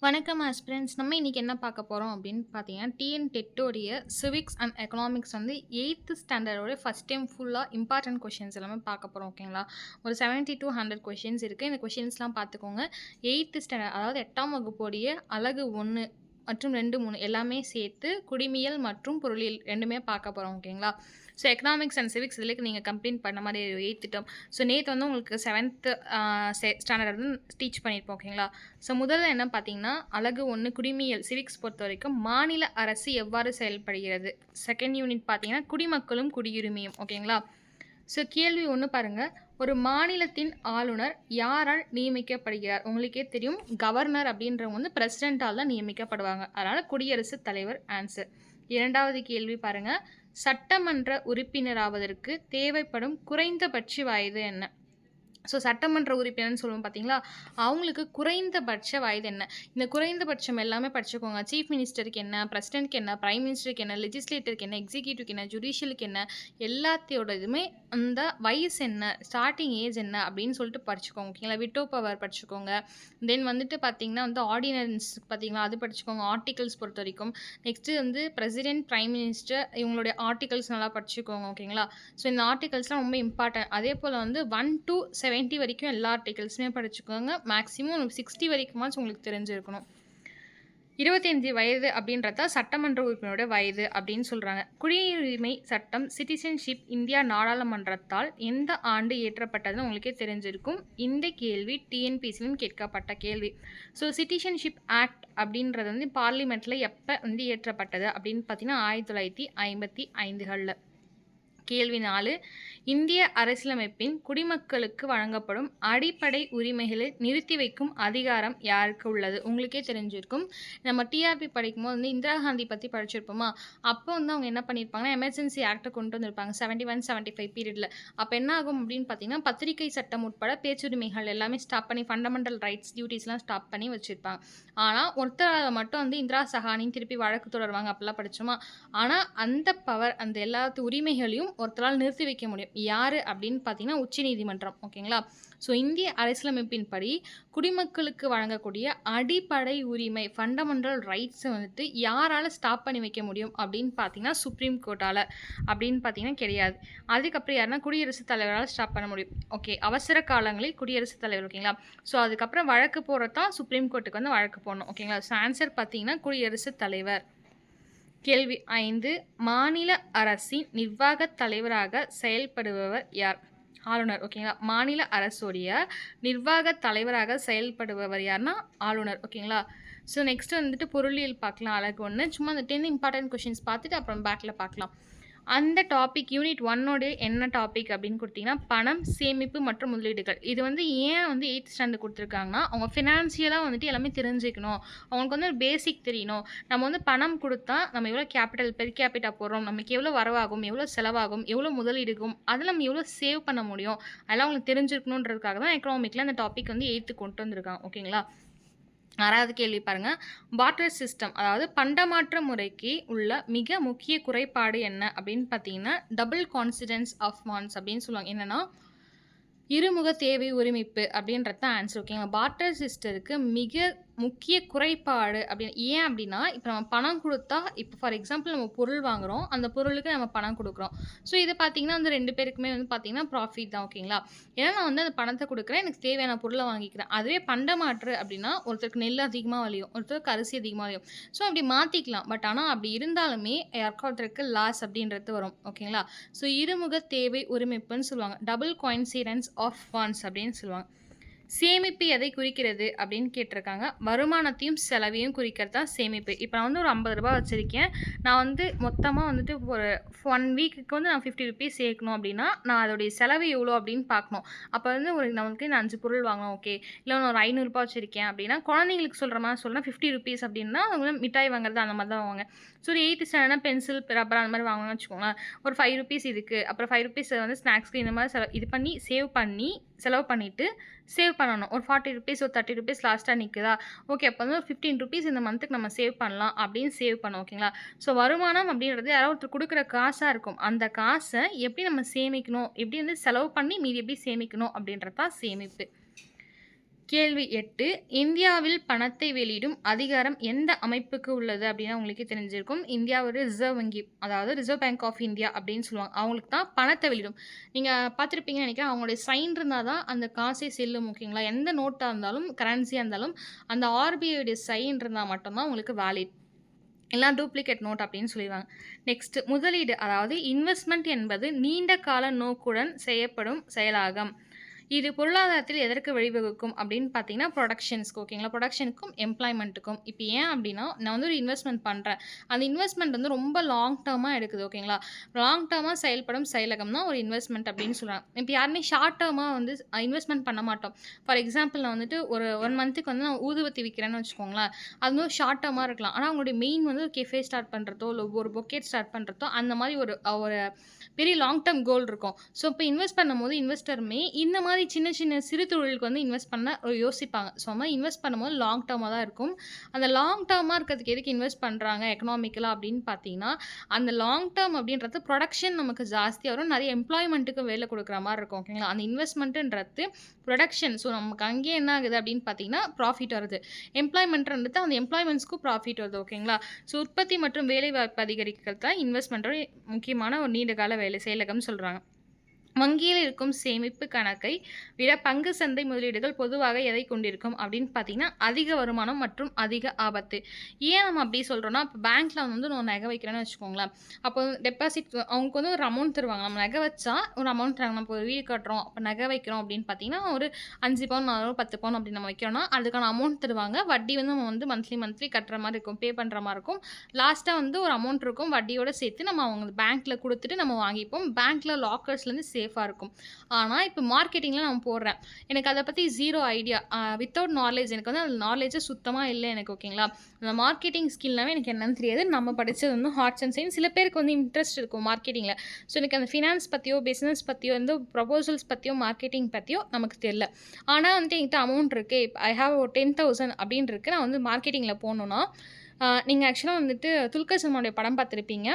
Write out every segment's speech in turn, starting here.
வணக்கம் ஆஸ்பிரண்ட்ஸ். நம்ம இன்னைக்கு என்ன பார்க்க போறோம் அப்படின்னு பார்த்தீங்கன்னா, டிஎன் டெட்டோடைய சிவிக்ஸ் அண்ட் எக்கனாமிக்ஸ் வந்து 8த் ஸ்டாண்டர்டோட ஃபர்ஸ்ட் டைம் ஃபுல்லா இம்பார்ட்டன்ட் கொஸ்டின்ஸ் எல்லாமே பார்க்க போறோம். ஓகேங்களா? ஒரு 70 to 100 கொஸ்டின்ஸ் இருக்கு. இந்த கொஸ்டின்ஸ்லாம் பார்த்துக்கோங்க. 8த் ஸ்டாண்டர்ட் அதாவது 8ஆம் வகுப்புடைய அலகு 1 மற்றும் 2, 3 எல்லாமே சேர்த்து குடிமியல் மற்றும் பொருளியல் 2மே பார்க்க போறோம். ஓகேங்களா? ஸோ எக்கனாமிக்ஸ் அண்ட் சிவிக்ஸ் இதுலக்கு நீங்க கம்ப்ளீட் பண்ண மாரி 8த் டெர்ம். ஸோ நேத்து வந்து உங்களுக்கு 7த் ஸ்டாண்டர்ட் வந்து டீச் பண்ணியிருப்போம். ஓகேங்களா? ஸோ முதல்ல என்ன பார்த்தீங்கன்னா, அலகு 1 குடிமியல் சிவிக்ஸ் பொறுத்தவரைக்கும் மாநில அரசு எவ்வாறு செயல்படுகிறது? செகண்ட் யூனிட் பார்த்தீங்கன்னா, குடிமக்களும் குடியுரிமையும். ஓகேங்களா? ஸோ கேள்வி 1 பாருங்க. ஒரு மாநிலத்தின் ஆளுநர் யாரால் நியமிக்கப்படுகிறார்? உங்களுக்கே தெரியும் கவர்னர் அப்படின்றவங்க வந்து பிரசிடென்ட்டால் தான் நியமிக்கப்படுவாங்க. அதனால குடியரசுத் தலைவர் ஆன்சர். இரண்டாவது கேள்வி பாருங்க. சட்டமன்ற உறுப்பினராவதற்கு தேவைப்படும் குறைந்தபட்ச வயது என்ன? ஸோ சட்டமன்ற உறுப்பினர்னு சொல்லுவோம் பார்த்தீங்களா? அவங்களுக்கு குறைந்தபட்ச வயது என்ன? இந்த குறைந்தபட்சம் எல்லாமே படிச்சுக்கோங்க. சீஃப் மினிஸ்டருக்கு என்ன, பிரசிடென்ட்க்கு என்ன, பிரைம் மினிஸ்டருக்கு என்ன, லெஜிஸ்லேட்டருக்கு என்ன, எக்ஸிக்யூட்டிவ்க்கு என்ன, ஜுடிஷியலுக்கு என்ன, எல்லாத்தையோட இதுவுமே அந்த வயசு என்ன, ஸ்டார்ட்டிங் ஏஜ் என்ன அப்படின்னு சொல்லிட்டு படிச்சுக்கோங்க. ஓகேங்களா? விட்டோ பவர் படிச்சுக்கோங்க. தென் வந்துட்டு பார்த்தீங்கன்னா வந்து ஆர்டினன்ஸ் பார்த்தீங்களா? அது படிச்சுக்கோங்க. ஆர்டிகல்ஸ் பொறுத்த வரைக்கும். நெக்ஸ்ட்டு வந்து பிரசிடென்ட், பிரைம் மினிஸ்டர் இவங்களுடைய ஆர்டிகல்ஸ் நல்லா படிச்சுக்கோங்க. ஓகேங்களா? ஸோ இந்த ஆர்டிகல்ஸ்லாம் ரொம்ப இம்பார்ட்டன்ட். அதே போல் வந்து 1 to 70 வரைக்கும் எல்லா ஆர்டிகல்ஸுமே படிச்சுக்கோங்க. மேக்ஸிமம் 60 வரைக்குமாச்சும் உங்களுக்கு தெரிஞ்சிருக்கணும். 25 வயது அப்படின்றத சட்டமன்ற உறுப்பினரோட வயது அப்படின்னு சொல்கிறாங்க. குடியுரிமை சட்டம் சிட்டிசன்ஷிப் இந்தியா நாடாளுமன்றத்தால் எந்த ஆண்டு இயற்றப்பட்டதுன்னு உங்களுக்கே தெரிஞ்சிருக்கும். இந்த கேள்வி டிஎன்பிசிலும் கேட்கப்பட்ட கேள்வி. ஸோ சிட்டிசன்ஷிப் ஆக்ட் அப்படின்றது வந்து பார்லிமெண்ட்டில் எப்போ வந்து இயற்றப்பட்டது அப்படின்னு பார்த்தீங்கன்னா 1955களில். கேள்வி 4. இந்திய அரசியலமைப்பின் குடிமக்களுக்கு வழங்கப்படும் அடிப்படை உரிமைகளை நிறுத்தி வைக்கும் அதிகாரம் யாருக்கு உள்ளது? உங்களுக்கே தெரிஞ்சிருக்கும். நம்ம டிஆர்பி படிக்கும்போது வந்து இந்திரா காந்தி பற்றி படிச்சிருப்போமா? அப்போ வந்து அவங்க என்ன பண்ணியிருப்பாங்கன்னா, எமர்ஜென்சி ஆக்டை கொண்டு வந்திருப்பாங்க 71, 75 பீரியடில். அப்போ என்ன ஆகும் அப்படின்னு பார்த்தீங்கன்னா, பத்திரிகை சட்டம் உட்பட பேச்சுரிமைகள் எல்லாமே ஸ்டாப் பண்ணி ஃபண்டமெண்டல் ரைட்ஸ் டியூட்டிஸ்லாம் ஸ்டாப் பண்ணி வச்சுருப்பாங்க. ஆனால் ஒருத்தரால் மட்டும் வந்து இந்திரா சஹானின்னு திருப்பி வழக்கு தொடருவாங்க. அப்படிலாம் படித்தோமா? ஆனால் அந்த பவர் அந்த எல்லாத்து உரிமைகளையும் ஒருத்தரால் நிறுத்தி வைக்க முடியும். யாரு அப்படின்னு பார்த்தீங்கன்னா உச்சநீதிமன்றம். ஓகேங்களா? ஸோ இந்திய அரசியலமைப்பின்படி குடிமக்களுக்கு வழங்கக்கூடிய அடிப்படை உரிமை ஃபண்டமெண்டல் ரைட்ஸை வந்துட்டு யாரால் ஸ்டாப் பண்ணி வைக்க முடியும் அப்படின்னு பார்த்தீங்கன்னா சுப்ரீம் கோர்ட்டால். அப்படின்னு பார்த்தீங்கன்னா கிடையாது. அதுக்கப்புறம் யாருன்னா குடியரசுத் தலைவரால் ஸ்டாப் பண்ண முடியும். ஓகே, அவசர காலங்களில் குடியரசுத் தலைவர். ஓகேங்களா? ஸோ அதுக்கப்புறம் வழக்கு போகிறது தான் சுப்ரீம் கோர்ட்டுக்கு வந்து வழக்கு போடணும். ஓகேங்களா? ஸோ ஆன்சர் பார்த்தீங்கன்னா குடியரசுத் தலைவர். கேள்வி 5. மாநில அரசின் நிர்வாகத் தலைவராக செயல்படுபவர் யார்? ஆளுநர். ஓகேங்களா? மாநில அரசுடைய நிர்வாகத் தலைவராக செயல்படுபவர் யாருன்னா ஆளுநர். ஓகேங்களா? ஸோ நெக்ஸ்ட் வந்துட்டு பொருளியல் பார்க்கலாம். அழகு 1 சும்மா அந்த 10 இம்பார்ட்டன்ட் கொஷின்ஸ் பார்த்துட்டு அப்புறம் பேக்கில் பார்க்கலாம். அந்த டாபிக் யூனிட் 1 என்ன டாபிக் அப்படின்னு கொடுத்தீங்கன்னா, பணம், சேமிப்பு மற்றும் முதலீடுகள். இது வந்து ஏன் வந்து 8th ஸ்டாண்டர்ட் கொடுத்துருக்காங்கன்னா, அவங்க ஃபினான்ஷியலாக வந்துட்டு எல்லாமே தெரிஞ்சுக்கணும். அவங்களுக்கு வந்து ஒரு பேசிக் தெரியணும். நம்ம வந்து பணம் கொடுத்தா நம்ம எவ்வளோ கேபிட்டல் பெர் கேபிட்டா போடுறோம், நமக்கு எவ்வளோ வரவாகும், எவ்வளோ செலவாகும், எவ்வளோ முதலீடுகும், அதில் நம்ம எவ்வளோ சேவ் பண்ண முடியும், அதெல்லாம் அவங்களுக்கு தெரிஞ்சிருக்கணுன்றதுக்காக தான் எக்கனாமிக்கில் அந்த டாபிக் வந்து 8th கொண்டு வந்திருக்காங்க. ஓகேங்களா? 6வது கேள்வி பாருங்க. பார்ட்டர் சிஸ்டம் அதாவது பண்டமாற்ற முறைக்கு உள்ள மிக முக்கிய குறைபாடு என்ன அப்படின்னு பார்த்தீங்கன்னா, டபுள் கான்சிடென்ஸ் ஆஃப் வான்ஸ் அப்படின்னு சொல்லுவாங்க. என்னன்னா இருமுக தேவை ஒருமிப்பு அப்படின்றது தான் ஆன்சர். ஓகேங்களா? பார்ட்டர் சிஸ்டருக்கு மிக முக்கிய குறைபாடு அப்படின்னு ஏன் அப்படின்னா, இப்போ நம்ம பணம் கொடுத்தா இப்போ ஃபார் எக்ஸாம்பிள் நம்ம பொருள் வாங்குறோம். அந்த பொருளுக்கு நம்ம பணம் கொடுக்குறோம். ஸோ இதை பார்த்தீங்கன்னா அந்த 2 பேருக்குமே வந்து பார்த்தீங்கன்னா ப்ராஃபிட் தான். ஓகேங்களா? ஏன்னா நான் வந்து அந்த பணத்தை கொடுக்குறேன், எனக்கு தேவையான பொருளை வாங்கிக்கிறேன். அதுவே பண்டமாற்று அப்படின்னா ஒருத்தருக்கு நெல் அதிகமாக விளையும், ஒருத்தருக்கு அரிசி அதிகமாக விளையும். ஸோ அப்படி மாற்றிக்கலாம். பட் ஆனால் அப்படி இருந்தாலுமே யாருக்கோ ஒருத்தருக்கு லாஸ் அப்படின்றது வரும். ஓகேங்களா? ஸோ இருமுக தேவை ஒருமிப்புன்னு சொல்லுவாங்க. டபுள் கோயின்சிடென்ஸ் ஆஃப் வான்ஸ் அப்படின்னு சொல்லுவாங்க. சேமிப்பு எதை குறிக்கிறது அப்படின்னு கேட்டிருக்காங்க. வருமானத்தையும் செலவையும் குறிக்கிறது தான் சேமிப்பு. இப்போ நான் வந்து ஒரு 50 ரூபாய் வச்சுருக்கேன். நான் வந்து மொத்தமாக வந்துட்டு ஒரு 1 வீக்குக்கு வந்து நான் 50 ருபீஸ் சேர்க்கணும் அப்படின்னா, நான் அதோடைய செலவு எவ்வளோ அப்படின்னு பார்க்கணும். அப்போ வந்து ஒரு நமக்கு நான் 5 பொருள் வாங்கணும். ஓகே, இல்லை நான் ஒரு 500 ரூபாய் வச்சுருக்கேன் அப்படின்னா, குழந்தைங்களுக்கு சொல்கிற மாதிரி சொல்லலாம் 50 ருபீஸ் அப்படின்னா அவங்க மிட்டாய் வாங்குறது அந்த மாதிரி தான் வாங்க. ஸோ ஒரு 8th ஸ்டாண்டர்ட்னா பென்சில், ரப்பர் அந்த மாதிரி வாங்கணும்னு வச்சுக்கோங்களேன். ஒரு 5 ருபீஸ் இதுக்கு, அப்புறம் 5 ருபீஸ் வந்து ஸ்நாக்ஸ்க்கு இந்த மாதிரி இது பண்ணி செலவு பண்ணிவிட்டு சேவ் பண்ணணும். ஒரு 40 ருபீஸ் ஒரு 30 ருபீஸ் லாஸ்ட்டாக நிற்குதா? ஓகே, அப்போ வந்து ஒரு 15 ருபீஸ் இந்த மந்த்துக்கு நம்ம சேவ் பண்ணலாம் அப்படின்னு சேவ் பண்ணோம். ஓகேங்களா? ஸோ வருமானம் அப்படின்றது யாரோ ஒருத்தர் கொடுக்குற காசாக இருக்கும். அந்த காசை எப்படி நம்ம சேமிக்கணும், எப்படி வந்து செலவு பண்ணி மீதி எப்படி சேமிக்கணும் அப்படின்றது தான் சேமிப்பு. கேள்வி 8. இந்தியாவில் பணத்தை வெளியிடும் அதிகாரம் எந்த அமைப்புக்கு உள்ளது அப்படின்னா உங்களுக்கே தெரிஞ்சிருக்கும். இந்தியாவோட ரிசர்வ் வங்கி, அதாவது ரிசர்வ் பேங்க் ஆஃப் இந்தியா அப்படின்னு சொல்லுவாங்க. அவங்களுக்கு தான் பணத்தை வெளியிடும். நீங்கள் பார்த்துருப்பீங்கன்னு நினைக்கிறேன். அவங்களுடைய சைன் இருந்தால் தான் அந்த காசே செல்லும். ஓகேங்களா? எந்த நோட்டாக இருந்தாலும் கரன்சியாக இருந்தாலும் அந்த ஆர்பிஐடைய சைன் இருந்தால் மட்டும்தான் உங்களுக்கு வேலிட். எல்லாம் டூப்ளிகேட் நோட் அப்படின்னு சொல்லிடுவாங்க. நெக்ஸ்ட், முதலீடு அதாவது இன்வெஸ்ட்மெண்ட் என்பது நீண்ட கால நோக்குடன் செய்யப்படும் செயலாகும். இது பொருளாதாரத்தில் எதற்கு வழிவகுக்கும் அப்படின்னு பார்த்தீங்கன்னா ப்ரொடக்ஷன்ஸ்க்கு. ஓகேங்களா? ப்ரொடக்ஷனுக்கும் எம்ப்ளாய்மெண்ட்டுக்கும். இப்போ ஏன் அப்படின்னா நான் வந்து ஒரு இன்வெஸ்ட்மெண்ட் பண்ணுறேன். அந்த இன்வெஸ்ட்மெண்ட் வந்து ரொம்ப லாங் டேர்மாக எடுக்குது. ஓகேங்களா? லாங் டேர்மாக செயல்படும் செயலகம் தான் ஒரு இன்வெஸ்ட்மெண்ட் அப்படின்னு சொல்கிறாங்க. இப்போ யாருமே ஷார்ட் டேர்மாக வந்து இன்வெஸ்ட்மெண்ட் பண்ண மாட்டோம். ஃபார் எக்ஸாம்பிள் நான் வந்துட்டு ஒரு 1 மந்த்துக்கு வந்து நான் ஊதுவத்தி விற்கிறேன்னு வச்சுக்கோங்களேன். அது வந்து ஷார்ட் டேர்மாக இருக்கலாம். ஆனால் அவங்களுடைய மெயின் வந்து ஒரு கெஃபே ஸ்டார்ட் பண்ணுறதோ இல்லை ஒரு பொக்கேட் ஸ்டார்ட் பண்ணுறதோ அந்த மாதிரி ஒரு ஒரு பெரிய லாங் டேர்ம் கோல் இருக்கும். ஸோ இப்போ இன்வெஸ்ட் பண்ணும்போது இன்வெஸ்டருமே இந்த மாதிரி சின்ன சின்ன சிறு தொழிலுக்கு வந்து இன்வெஸ்ட் பண்ண யோசிப்பாங்க. ஸோ அது மாதிரி இன்வெஸ்ட் பண்ணும்போது லாங் டேர்மாக தான் இருக்கும். அந்த லாங் டேர்மாக இருக்கிறதுக்கு எதுக்கு இன்வெஸ்ட் பண்ணுறாங்க எக்கனாமிக்கலாக அப்படின்னு பார்த்தீங்கன்னா, அந்த லாங் டேர்ம் அப்படின்றது ப்ரொடக்ஷன் நமக்கு ஜாஸ்தியாக வரும். நிறைய எம்ப்ளாய்மெண்ட்டுக்கு வேலை கொடுக்குற மாதிரி இருக்கும். ஓகேங்களா? அந்த இன்வெஸ்ட்மெண்ட்டுன்றது ப்ரொடக்ஷன். ஸோ நமக்கு அங்கேயே என்ன ஆகுது அப்படின்னு பார்த்தீங்கன்னா ப்ராஃபிட் வருது. எம்ப்ளாய்மெண்ட்ன்றது அந்த எம்ப்ளாய்மெண்ட்ஸ்க்கும் ப்ராஃபிட் வருது. ஓகேங்களா? ஸோ உற்பத்தி மற்றும் வேலைவாய்ப்பு அதிகரிக்கிறது தான் இன்வெஸ்ட்மெண்ட்டோட முக்கியமான ஒரு நீண்ட கால வேலை செயலகம்னு சொல்கிறாங்க. வங்கியில் இருக்கும் சேமிப்பு கணக்கை விட பங்கு சந்தை முதலீடுகள் பொதுவாக எதை கொண்டிருக்கும் அப்படின்னு பார்த்தீங்கன்னா அதிக வருமானம் மற்றும் அதிக ஆபத்து. ஏன் நம்ம அப்படி சொல்கிறோன்னா, இப்போ பேங்க்கில் வந்து நம்ம நகை வைக்கிறோன்னு வச்சுக்கோங்களேன். அப்போ டெபாசிட் அவங்களுக்கு வந்து ஒரு அமௌண்ட் தருவாங்க. நம்ம நகை வச்சா ஒரு அமௌண்ட் தராங்க. நம்ம ஒரு வீடு கட்டுறோம், அப்போ நகை வைக்கிறோம் அப்படின்னு பார்த்தீங்கன்னா ஒரு 5 பவுன் 10 பவுன் அப்படி நம்ம வைக்கிறோம்னா அதுக்கான அமௌண்ட் தருவாங்க. வட்டி வந்து நம்ம வந்து மந்த்லி கட்டுற மாதிரி இருக்கும், பே பண்ணுற மாதிரி இருக்கும். லாஸ்ட்டாக வந்து ஒரு அமௌண்ட் இருக்கும், வட்டியோடு சேர்த்து நம்ம அவங்க பேங்க்கில் கொடுத்துட்டு நம்ம வாங்கிப்போம். பேங்க்கில் லாக்கர்ஸ்லேருந்து சேஃபாக இருக்கும். ஆனால் இப்போ மார்க்கெட்டிங்கில் நான் போடுறேன், எனக்கு அதை பற்றி ஜீரோ ஐடியா, வித்தவுட் நாலேஜ், எனக்கு வந்து அந்த நாலேஜே சுத்தமாக இல்லை எனக்கு. ஓகேங்களா? அந்த மார்க்கெட்டிங் ஸ்கில்னாவே எனக்கு என்னன்னு தெரியாது. நம்ம படித்தது வந்து ஆர்ட்ஸ் அண்ட் சயின்ஸ். சில பேருக்கு வந்து இன்ட்ரெஸ்ட் இருக்கும் மார்க்கெட்டிங்கில். ஸோ எனக்கு அந்த ஃபினான்ஸ் பற்றியோ பிஸ்னஸ் பற்றியோ வந்து ப்ரொபோசல்ஸ் பற்றியோ மார்க்கெட்டிங் பற்றியோ நமக்கு தெரியல. ஆனால் வந்துட்டு என்கிட்ட அமௌண்ட் இருக்குது, ஐ ஹாவ் ஒரு 10,000 அப்படின்னு இருக்குது, நான் வந்து மார்க்கெட்டிங்கில் போகணுன்னா நீங்கள் ஆக்சுவலாக வந்துட்டு துல்கர் சல்மானுடைய படம் பார்த்துருப்பீங்க,